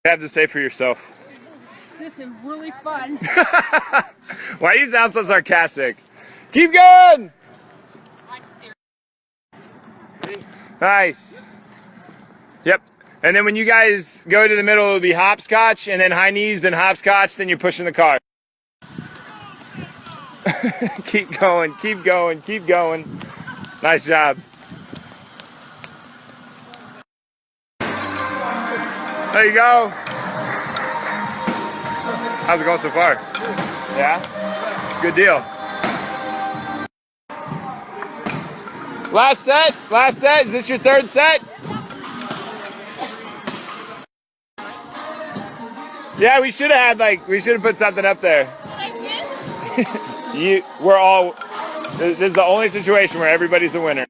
Have to say for yourself. This is really fun. Why you sound so sarcastic? Keep going. Nice. Yep. And then when you guys go to the middle, it'll be hopscotch, and then high knees, then hopscotch, then you're pushing the car. Keep going, keep going, keep going. Nice job. There you go. How's it going so far? Yeah? Good deal. Last set? Last set? Is this your third set? Yeah, we should have had we should have put something up there. We're all, this is the only situation where everybody's a winner.